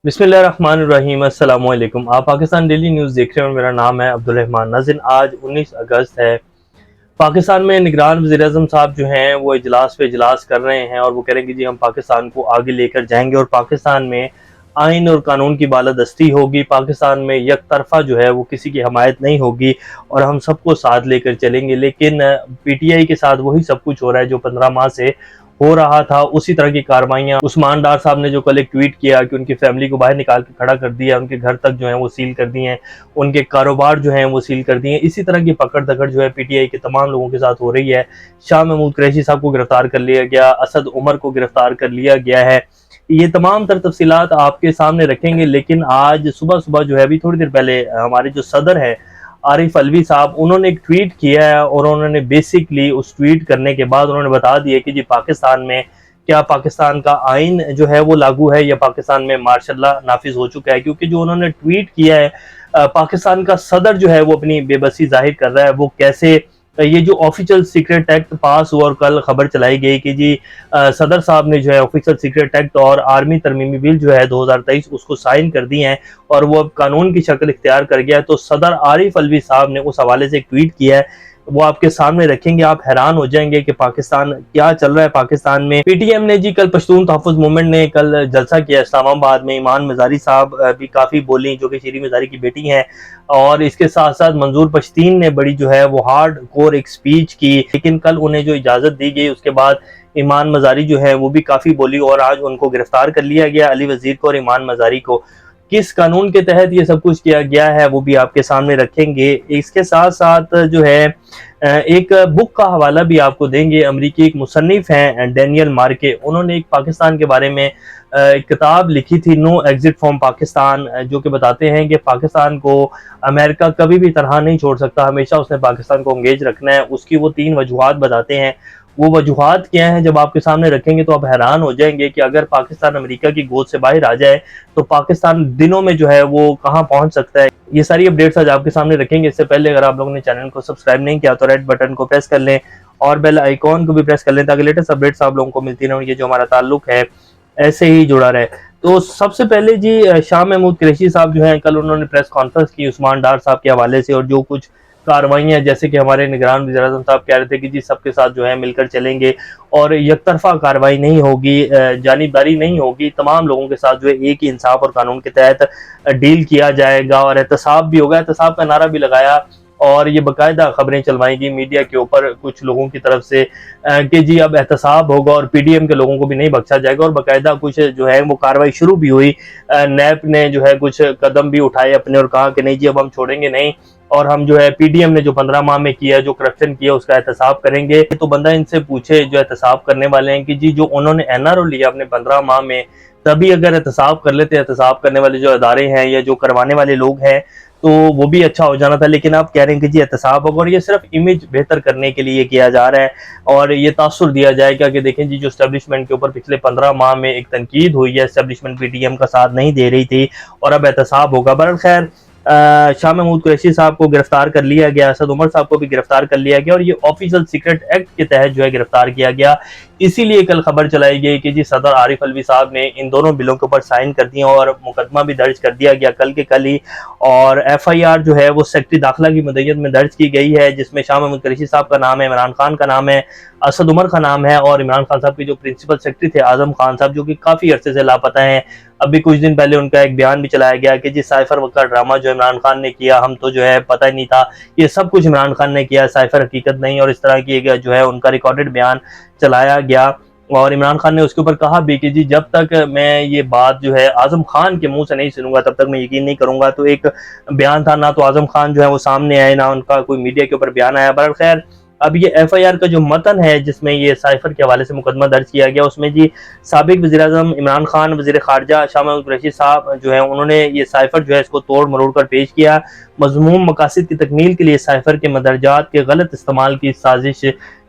बिस्मिल्लाहिर्रहमानिर्रहीम। अस्सलाम वालेकुम। आप पाकिस्तान डेली न्यूज़ देख रहे हैं और मेरा नाम है अब्दुल-रहमान नाज़रीन। आज 19 अगस्त है। पाकिस्तान में निगरान वज़ीर-ए-आज़म साहब जो हैं वो इजलास पे इजलास कर रहे हैं और वो कह रहे हैं कि जी हम पाकिस्तान को आगे लेकर जाएंगे और पाकिस्तान में आइन और कानून की बालादस्ती होगी। पाकिस्तान में एक तरफा जो है वो किसी की हमायत नहीं होगी और हम सबको साथ लेकर चलेंगे। लेकिन पीटीआई के साथ वही सब कुछ हो रहा है जो 15 माह से हो रहा था। उसी तरह की कार्रवाइयाँ उस्मान डार साहब ने जो कल एक ट्वीट किया कि उनकी फैमिली को बाहर निकाल के खड़ा कर दिया, उनके घर तक जो है वो सील कर दिए हैं, उनके कारोबार जो हैं वो सील कर दिए हैं। इसी तरह की पकड़ दकड़ जो है पीटीआई के तमाम लोगों के साथ हो रही है। शाह महमूद कुरैशी साहब को गिरफ्तार कर लिया गया, असद उमर को गिरफ्तार कर लिया गया है। ये तमाम तर तफसीलात आपके सामने रखेंगे। लेकिन आज सुबह सुबह जो है अभी थोड़ी देर पहले हमारे जो सदर है आरिफ अलवी साहब, उन्होंने एक ट्वीट किया है और उन्होंने बेसिकली उस ट्वीट करने के बाद उन्होंने बता दिया कि जी पाकिस्तान में क्या पाकिस्तान का आइन जो है वो लागू है या पाकिस्तान में मार्शल लॉ नाफिज हो चुका है। क्योंकि जो उन्होंने ट्वीट किया है, पाकिस्तान का सदर जो है वो अपनी बेबसी जाहिर कर रहा है। वो कैसे ये जो ऑफिशियल सीक्रेट एक्ट पास हुआ और कल खबर चलाई गई कि जी सदर साहब ने जो है ऑफिशियल सीक्रेट एक्ट और आर्मी तरमीमी बिल जो है 2023 उसको साइन कर दी हैं और वो अब कानून की शक्ल इख्तियार कर गया है। तो सदर आरिफ अलवी साहब ने उस हवाले से एक ट्वीट किया है, वो आपके सामने रखेंगे। आप हैरान हो जाएंगे कि पाकिस्तान क्या चल रहा है। पाकिस्तान में पीटीएम ने जी कल पश्तून तहफ़्फ़ुज़ मूवमेंट ने कल जलसा किया इस्लामाबाद में। ईमान मज़ारी साहब भी काफ़ी बोली जो कि शीरी मज़ारी की बेटी हैं, और इसके साथ साथ मंजूर पश्तीन ने बड़ी जो है वो हार्ड कोर एक स्पीच की। लेकिन कल उन्हें जो इजाज़त दी गई उसके बाद ईमान मज़ारी जो है वो भी काफ़ी बोली और आज उनको गिरफ्तार कर लिया गया, अली वज़ीर को और ईमान मज़ारी को। किस कानून के तहत ये सब कुछ किया गया है वो भी आपके सामने रखेंगे। इसके साथ साथ जो है एक बुक का हवाला भी आपको देंगे। अमरीकी एक मुसन्निफ हैं डैनियल मार्के, उन्होंने एक पाकिस्तान के बारे में एक किताब लिखी थी, नो एग्जिट फ्रॉम पाकिस्तान, जो कि बताते हैं कि पाकिस्तान को अमेरिका कभी भी तरह नहीं छोड़ सकता, हमेशा उसने पाकिस्तान को एंगेज रखना है। उसकी वो 3 वजूहात बताते हैं। वो वजूहात क्या हैं जब आपके सामने रखेंगे तो आप हैरान हो जाएंगे कि अगर पाकिस्तान अमेरिका की गोद से बाहर आ जाए तो पाकिस्तान दिनों में जो है वो कहाँ पहुंच सकता है। ये सारी अपडेट्स आज आपके सामने रखेंगे। इससे पहले अगर आप लोगों ने चैनल को सब्सक्राइब नहीं किया तो रेड बटन को प्रेस कर लें और बेल आइकॉन को भी प्रेस कर लें ताकि लेटेस्ट अपडेट्स आप लोगों को मिलती रहें और ये जो हमारा ताल्लुक है ऐसे ही जुड़ा रहे। तो सबसे पहले जी शाह महमूद कुरैशी साहब जो हैं कल उन्होंने प्रेस कॉन्फ्रेंस की उस्मान डार साहब के हवाले से, और जो कुछ कार्रवाइयाँ जैसे कि हमारे निगरान वज़ीर-ए-आज़म साहब कह रहे थे कि जी सबके साथ जो है मिलकर चलेंगे और एक तरफा कार्रवाई नहीं होगी, जानिबदारी नहीं होगी, तमाम लोगों के साथ जो है एक ही इंसाफ और कानून के तहत डील किया जाएगा और एहतसाब भी होगा। एहतसाब का नारा भी लगाया और ये बाकायदा खबरें चलवाई गई मीडिया के ऊपर कुछ लोगों की तरफ से कि जी अब एहतसाब होगा और पीडीएम के लोगों को भी नहीं बख्शा जाएगा, और बाकायदा कुछ जो है वो कार्रवाई शुरू भी हुई। नैब ने जो है कुछ कदम भी उठाए अपने और कहा कि नहीं जी अब हम छोड़ेंगे नहीं, और हम जो है पीडीएम ने जो 15 माह में किया, जो करप्शन किया, उसका एहतसाब करेंगे। तो बंदा इनसे पूछे जो एहतसाब करने वाले हैं कि जी जो उन्होंने एनआरओ लिया अपने 15 माह में, तभी अगर एहतसाब कर लेते, एहतसाब करने वाले जो अदारे हैं या जो करवाने वाले लोग हैं, तो वो भी अच्छा हो जाना था। लेकिन आप कह रहे हैं कि जी एहतसाब होगा और ये सिर्फ इमेज बेहतर करने के लिए किया जा रहा है और ये तासुर दिया जाएगा कि देखें जी जो एस्टेब्लिशमेंट के ऊपर पिछले 15 माह में एक तनकीद हुई है, एस्टेब्लिशमेंट पीटीएम का साथ नहीं दे रही थी और अब एहतसाब होगा। बहरहाल खैर शाह महमूद कुरैशी साहब को गिरफ्तार कर लिया गया, असद उमर साहब को भी गिरफ्तार कर लिया गया और ये ऑफिशियल सीक्रेट एक्ट के तहत जो है गिरफ्तार किया गया। इसीलिए कल खबर चलाई गई कि जी सदर आरिफ अलवी साहब ने इन दोनों बिलों के ऊपर साइन कर दिए और मुकदमा भी दर्ज कर दिया गया कल के कल ही, और एफआईआर जो है वो सेक्रेटरी दाखिला की मदयत में दर्ज की गई है, जिसमें शाह महमूद कुरैशी साहब का नाम है, इमरान खान का नाम है, असद उमर का नाम है और इमरान खान साहब के जो प्रिंसिपल सेक्रेटरी थे आजम खान साहब, जो कि काफी अरसे से लापता हैं। अभी कुछ दिन पहले उनका एक बयान भी चलाया गया कि जी साइफर का ड्रामा जो इमरान खान ने किया, हम तो जो है पता ही नहीं था, ये सब कुछ इमरान खान ने किया, साइफर हकीकत नहीं, और इस तरह की जो है उनका रिकॉर्डेड बयान चलाया गया। और इमरान खान ने उसके ऊपर कहा भी कि जी जब तक मैं ये बात जो है आजम खान के मुंह से नहीं सुनूंगा तब तक मैं यकीन नहीं करूंगा। तो एक बयान था, ना तो आजम खान जो है वो सामने आए, ना उनका कोई मीडिया के ऊपर बयान आया। बहरहाल खैर अब ये एफआईआर का जो मतन है जिसमें ये साइफर के हवाले से मुकदमा दर्ज किया गया, उसमें जी साबिक वज़ीर-ए-आज़म इमरान खान, वज़ीर ख़ारजा शाह महमूद कुरैशी साहब जो है उन्होंने ये साइफर जो है इसको तोड़ मरोड़ कर पेश किया। मज़मूम मकासद की तकमील के लिए साइफर के मदरजात के गलत इस्तेमाल की साजिश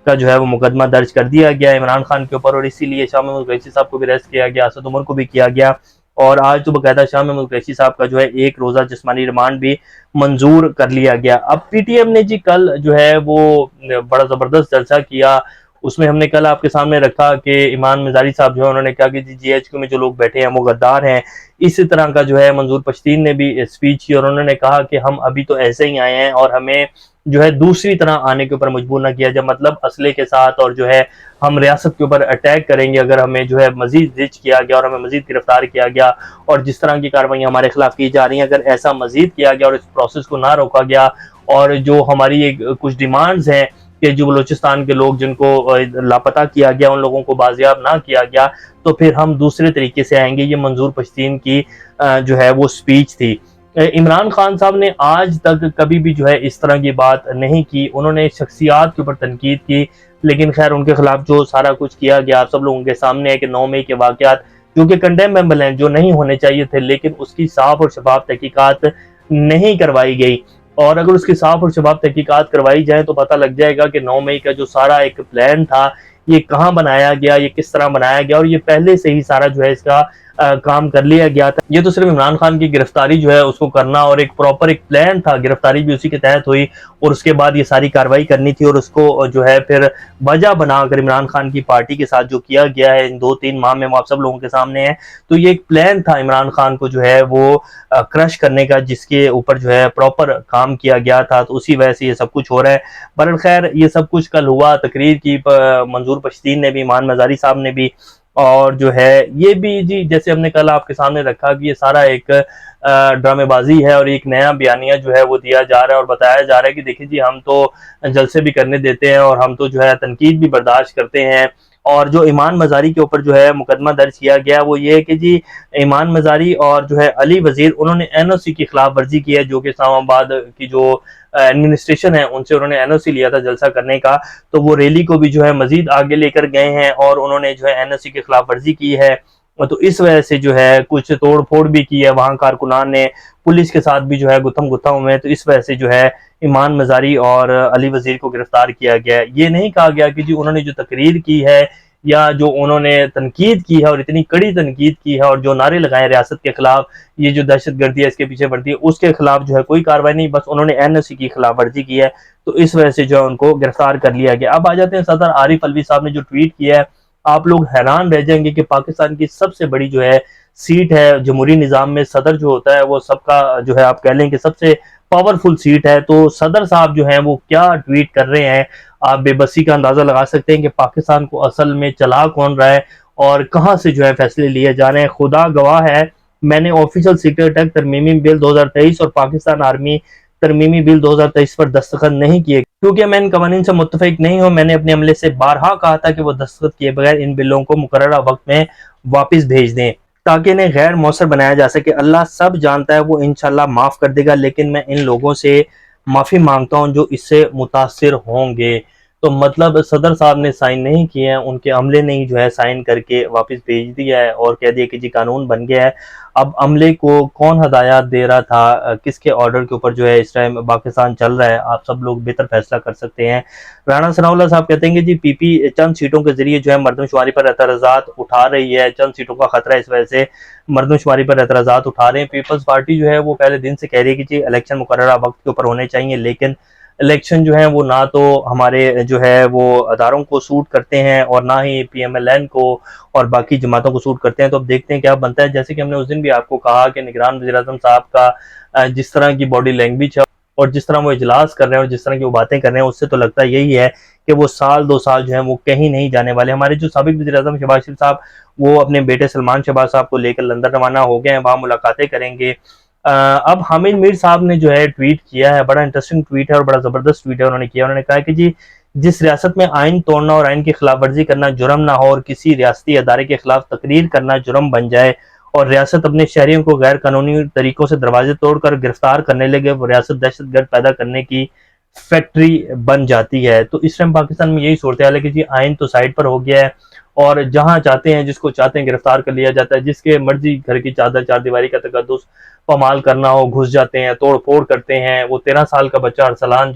का जो है वो मुकदमा दर्ज कर दिया गया इमरान खान के ऊपर, और इसीलिए शाह महमूद कुरैशी साहब को भी अरेस्ट किया गया, असद उमर को भी किया गया, और आज तो बाकायदा शाह महमूद कुरैशी साहब का जो है एक रोज़ा जिस्मानी रिमांड भी मंजूर कर लिया गया। अब पीटीएम ने जी कल जो है वो बड़ा ज़बरदस्त जलसा किया اس میں ہم نے کل آپ کے سامنے رکھا کہ ایمان مزاری صاحب جو ہے انہوں نے کہا کہ جی ایچ کیو میں جو لوگ بیٹھے ہیں وہ غدار ہیں. اسی طرح کا جو ہے منظور پشتین نے بھی اسپیچ کی اور انہوں نے کہا کہ ہم ابھی تو ایسے ہی آئے ہیں اور ہمیں جو ہے دوسری طرح آنے کے اوپر مجبور نہ کیا جائے، مطلب اسلحے کے ساتھ، اور جو ہے ہم ریاست کے اوپر اٹیک کریں گے اگر ہمیں جو ہے مزید ریچ کیا گیا اور ہمیں مزید گرفتار کیا گیا اور جس طرح کی کارروائیاں ہمارے خلاف کی جا رہی ہیں اگر ایسا مزید کیا گیا اور اس پروسیس کو نہ روکا گیا اور جو ہماری کچھ ڈیمانڈز ہیں کہ جو بلوچستان کے لوگ جن کو لاپتہ کیا گیا ان لوگوں کو بازیاب نہ کیا گیا تو پھر ہم دوسرے طریقے سے آئیں گے. یہ منظور پشتین کی جو ہے وہ سپیچ تھی. عمران خان صاحب نے آج تک کبھی بھی جو ہے اس طرح کی بات نہیں کی. انہوں نے شخصیات کے اوپر تنقید کی لیکن خیر ان کے خلاف جو سارا کچھ کیا گیا آپ سب لوگوں کے سامنے ہے کہ 9 مئی کے واقعات جو کہ کنڈیمیبل ہیں، جو نہیں ہونے چاہیے تھے، لیکن اس کی صاف اور شفاف تحقیقات نہیں کروائی گئی. اور اگر اس کی صاف اور شفاف تحقیقات کروائی جائیں تو پتہ لگ جائے گا کہ 9 مئی کا جو سارا ایک پلان تھا یہ کہاں بنایا گیا، یہ کس طرح بنایا گیا، اور یہ پہلے سے ہی سارا جو ہے اس کا کام کر لیا گیا تھا. یہ تو صرف عمران خان کی گرفتاری جو ہے اس کو کرنا اور ایک پراپر ایک پلان تھا، گرفتاری بھی اسی کے تحت ہوئی اور اس کے بعد یہ ساری کارروائی کرنی تھی اور اس کو جو ہے پھر وجہ بنا کر عمران خان کی پارٹی کے ساتھ جو کیا گیا ہے ان 2-3 ماہ میں وہ آپ سب لوگوں کے سامنے ہے. تو یہ ایک پلان تھا عمران خان کو جو ہے وہ کرش کرنے کا، جس کے اوپر جو ہے پراپر کام کیا گیا تھا، تو اسی وجہ سے یہ سب کچھ ہو رہا ہے. بالخیر یہ سب کچھ کل ہوا، تقریر کی منظور پشتین نے بھی، ایمان مزاری صاحب نے بھی، اور جو ہے یہ بھی جی جیسے ہم نے کل آپ کے سامنے رکھا کہ یہ سارا ایک ڈرامے بازی ہے اور ایک نیا بیانیہ جو ہے وہ دیا جا رہا ہے اور بتایا جا رہا ہے کہ دیکھیں جی ہم تو جلسے بھی کرنے دیتے ہیں اور ہم تو جو ہے تنقید بھی برداشت کرتے ہیں. اور جو ایمان مزاری کے اوپر جو ہے مقدمہ درج کیا گیا وہ یہ ہے کہ جی ایمان مزاری اور جو ہے علی وزیر انہوں نے این او سی کی خلاف ورزی کی ہے، جو کہ اسلام آباد کی جو ایڈمنسٹریشن ہے ان سے انہوں نے این او سی لیا تھا جلسہ کرنے کا، تو وہ ریلی کو بھی جو ہے مزید آگے لے کر گئے ہیں اور انہوں نے جو ہے این او سی کی خلاف ورزی کی ہے. تو اس وجہ سے جو ہے کچھ توڑ پھوڑ بھی کی ہے، وہاں کارکنان نے پولیس کے ساتھ بھی جو ہے گتھم گتھا ہوئے ہیں. تو اس وجہ سے جو ہے ایمان مزاری اور علی وزیر کو گرفتار کیا گیا ہے. یہ نہیں کہا گیا کہ جی انہوں نے جو تقریر کی ہے یا جو انہوں نے تنقید کی ہے اور اتنی کڑی تنقید کی ہے اور جو نعرے لگائے ریاست کے خلاف، یہ جو دہشت گردی ہے اس کے پیچھے بڑھتی ہے، اس کے خلاف جو ہے کوئی کارروائی نہیں، بس انہوں نے این او سی کی خلاف ورزی کی ہے. تو اس وجہ سے جو ہے ان کو گرفتار کر لیا گیا. اب آ جاتے ہیں صدر عارف الوی صاحب نے جو ٹویٹ کیا ہے. آپ لوگ حیران رہ جائیں گے کہ پاکستان کی سب سے بڑی جو ہے سیٹ ہے جمہوری نظام میں، صدر جو ہوتا ہے وہ سب کا جو ہے آپ کہہ لیں کہ سب سے پاورفل سیٹ ہے. تو صدر صاحب جو ہیں وہ کیا ٹویٹ کر رہے ہیں، آپ بے بسی کا اندازہ لگا سکتے ہیں کہ پاکستان کو اصل میں چلا کون رہا ہے اور کہاں سے جو ہے فیصلے لیے جا رہے ہیں. خدا گواہ ہے میں نے آفیشل سیکرٹ ایکٹ ترمیمی بل 2023 اور پاکستان آرمی ترمیمی بل 2023 پر دستخط نہیں کیے کیونکہ میں ان قوانین سے متفق نہیں ہوں. میں نے اپنے عملے سے بارہا کہا تھا کہ وہ دستخط کیے بغیر ان بلوں کو مقررہ وقت میں واپس بھیج دیں تاکہ انہیں غیر مؤثر بنایا جا سکے. اللہ سب جانتا ہے، وہ انشاءاللہ معاف کر دے گا، لیکن میں ان لوگوں سے معافی مانگتا ہوں جو اس سے متاثر ہوں گے. تو مطلب صدر صاحب نے سائن نہیں کیے ہیں، ان کے عملے نے جو ہے سائن کر کے واپس بھیج دیا ہے اور کہہ دیا کہ جی قانون بن گیا ہے. اب عملے کو کون ہدایات دے رہا تھا، کس کے آرڈر کے اوپر جو ہے اس ٹائم پاکستان چل رہا ہے، آپ سب لوگ بہتر فیصلہ کر سکتے ہیں. رانا ثناء اللہ صاحب کہتے ہیں کہ جی پی پی چند سیٹوں کے ذریعے جو ہے مردم شماری پر اعتراضات اٹھا رہی ہے، چند سیٹوں کا خطرہ ہے، اس وجہ سے مردم شماری پر اعتراضات اٹھا رہے ہیں. پیپلز پارٹی جو ہے وہ پہلے دن سے کہہ رہی ہے کہ جی الیکشن مقررہ وقت کے اوپر ہونے چاہیے، لیکن الیکشن جو ہے وہ نہ تو ہمارے جو ہے وہ اداروں کو سوٹ کرتے ہیں اور نہ ہی پی ایم ایل این کو اور باقی جماعتوں کو سوٹ کرتے ہیں. تو اب دیکھتے ہیں کیا بنتا ہے. جیسے کہ ہم نے اس دن بھی آپ کو کہا کہ نگران وزیر اعظم صاحب کا جس طرح کی باڈی لینگویج ہے اور جس طرح وہ اجلاس کر رہے ہیں اور جس طرح کی وہ باتیں کر رہے ہیں، اس سے تو لگتا یہی ہے کہ وہ سال 2 سال جو ہیں وہ کہیں نہیں جانے والے. ہمارے جو سابق وزیر اعظم شہباز شریف صاحب وہ اپنے بیٹے سلمان شہباز صاحب کو لے کر لندن روانہ ہو گئے ہیں، وہاں ملاقاتیں کریں گے. اب حامد میر صاحب نے جو ہے ٹویٹ کیا ہے، بڑا انٹرسٹنگ ٹویٹ ہے اور بڑا زبردست ٹویٹ ہے. انہوں نے کیا، انہوں نے کہا کہ جی جس ریاست میں آئین توڑنا اور آئین کی خلاف ورزی کرنا جرم نہ ہو اور کسی ریاستی ادارے کے خلاف تقریر کرنا جرم بن جائے اور ریاست اپنے شہریوں کو غیر قانونی طریقوں سے دروازے توڑ کر گرفتار کرنے لگے، وہ ریاست دہشت گرد پیدا کرنے کی فیکٹری بن جاتی ہے. تو اس ٹائم پاکستان میں یہی صورتحال ہے کہ جی آئین تو سائڈ پر ہو گیا ہے اور جہاں چاہتے ہیں جس کو چاہتے ہیں گرفتار کر لیا جاتا ہے، جس کے مرضی گھر کی چادر چار دیواری کا تقدس پامال کرنا ہو گھس جاتے ہیں، توڑ پھوڑ کرتے ہیں. وہ 13 سال کا بچہ ارسلان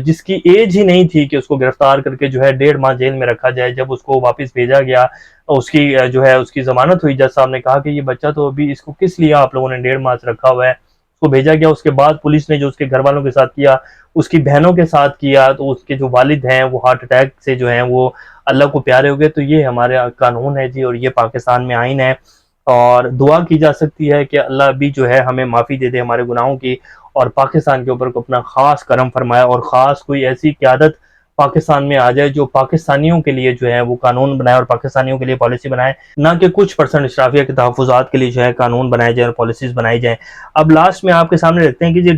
جس کی ایج ہی نہیں تھی کہ اس کو گرفتار کر کے جو ہے 1.5 ماہ جیل میں رکھا جائے، جب اس کو واپس بھیجا گیا اس کی جو ہے اس کی ضمانت ہوئی، جج صاحب نے کہا کہ یہ بچہ تو ابھی اس کو کس لیے آپ لوگوں نے 1.5 ماہ سے رکھا ہوا ہے. उसको भेजा गया, उसके बाद पुलिस ने जो उसके घर वालों के साथ किया, उसकी बहनों के साथ किया, तो उसके जो वालिद हैं वो हार्ट अटैक से जो हैं वो अल्लाह को प्यारे हो गए। तो ये हमारे कानून है जी, और ये पाकिस्तान में आइन है, और दुआ की जा सकती है कि अल्लाह भी जो है हमें माफ़ी दे दे हमारे गुनाहों की, और पाकिस्तान के ऊपर को अपना ख़ास करम फरमाए, और ख़ास कोई ऐसी क़यादत पाकिस्तान में आ जाए जो पाकिस्तानियों के लिए जो है वो कानून बनाए और पाकिस्तानियों के लिए पॉलिसी बनाए, ना कि कुछ परसेंट अशराफिया के तहफ़्फ़ुज़ात के लिए जो है कानून बनाए जाए और पॉलिसीज़ बनाई जाए। अब लास्ट में आपके सामने रखते हैं कि जो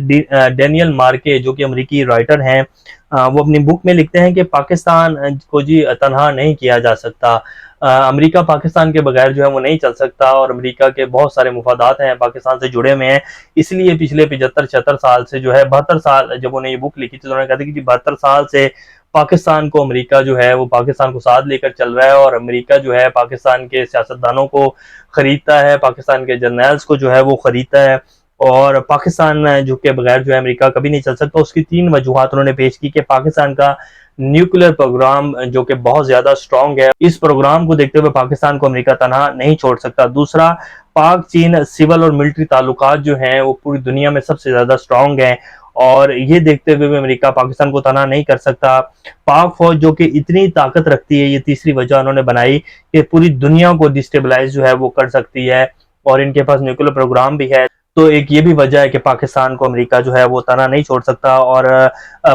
डैनियल मार्के जो कि अमरीकी राइटर हैं, वो अपनी बुक में लिखते हैं कि पाकिस्तान को जी तनहा नहीं किया जा सकता। अमेरिका पाकिस्तान के बगैर जो है वो नहीं चल सकता, और अमेरिका के बहुत सारे मुफादात हैं पाकिस्तान से जुड़े हुए हैं। इसलिए पिछले 75-76 साल से जो है 72 साल जब उन्हें ये बुक लिखी थी तो उन्होंने कहा था कि जी 72 साल से पाकिस्तान को अमेरिका जो है वो पाकिस्तान को साथ लेकर चल रहा है, और अमेरिका जो है पाकिस्तान के सियासतदानों को खरीदता है, पाकिस्तान के जर्नल्स को जो है वो खरीदता है, और पाकिस्तान जो के बगैर जो है अमेरिका कभी नहीं चल सकता। उसकी 3 वजूहात उन्होंने पेश की कि पाकिस्तान का न्यूक्लियर प्रोग्राम जो कि बहुत ज्यादा स्ट्रॉन्ग है, इस प्रोग्राम को देखते हुए पाकिस्तान को अमेरिका तनहा नहीं छोड़ सकता। दूसरा, पाक चीन सिविल और मिलिट्री ताल्लुकात जो हैं वो पूरी दुनिया में सबसे ज्यादा स्ट्रॉन्ग हैं, और ये देखते हुए भी अमेरिका पाकिस्तान को तनहा नहीं कर सकता। पाक फौज जो कि इतनी ताकत रखती है, ये तीसरी वजह उन्होंने बनाई कि पूरी दुनिया को डिस्टेबलाइज जो है वो कर सकती है, और इनके पास न्यूक्लियर प्रोग्राम भी है। तो एक ये भी वजह है कि पाकिस्तान को अमेरिका जो है वो तनहा नहीं छोड़ सकता। और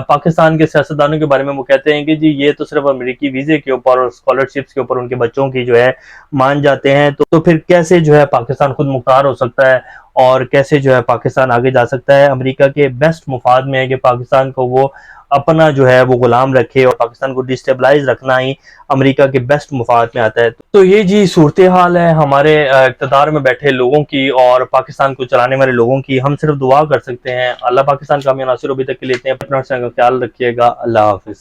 पाकिस्तान के सियासतदानों के बारे में वो कहते हैं कि जी ये तो सिर्फ अमेरिकी वीज़े के ऊपर और स्कॉलरशिप्स के ऊपर उनके बच्चों की जो है मान जाते हैं, तो फिर कैसे जो है पाकिस्तान खुद मुख्तार हो सकता है, और कैसे जो है पाकिस्तान आगे जा सकता है। अमेरिका के बेस्ट मुफाद में है कि पाकिस्तान को वो अपना जो है वो गुलाम रखे, और पाकिस्तान को डिस्टेबलाइज रखना ही अमेरिका के बेस्ट मुफाद में आता है। तो ये जी सूरत हाल है हमारे इक़्तिदार में बैठे लोगों की और पाकिस्तान को चलाने वाले लोगों की। हम सिर्फ दुआ कर सकते हैं, अल्लाह पाकिस्तान का हमें नासिर तक के लेते हैं। अपना ख्याल रखिएगा। अल्लाह हाफिज़।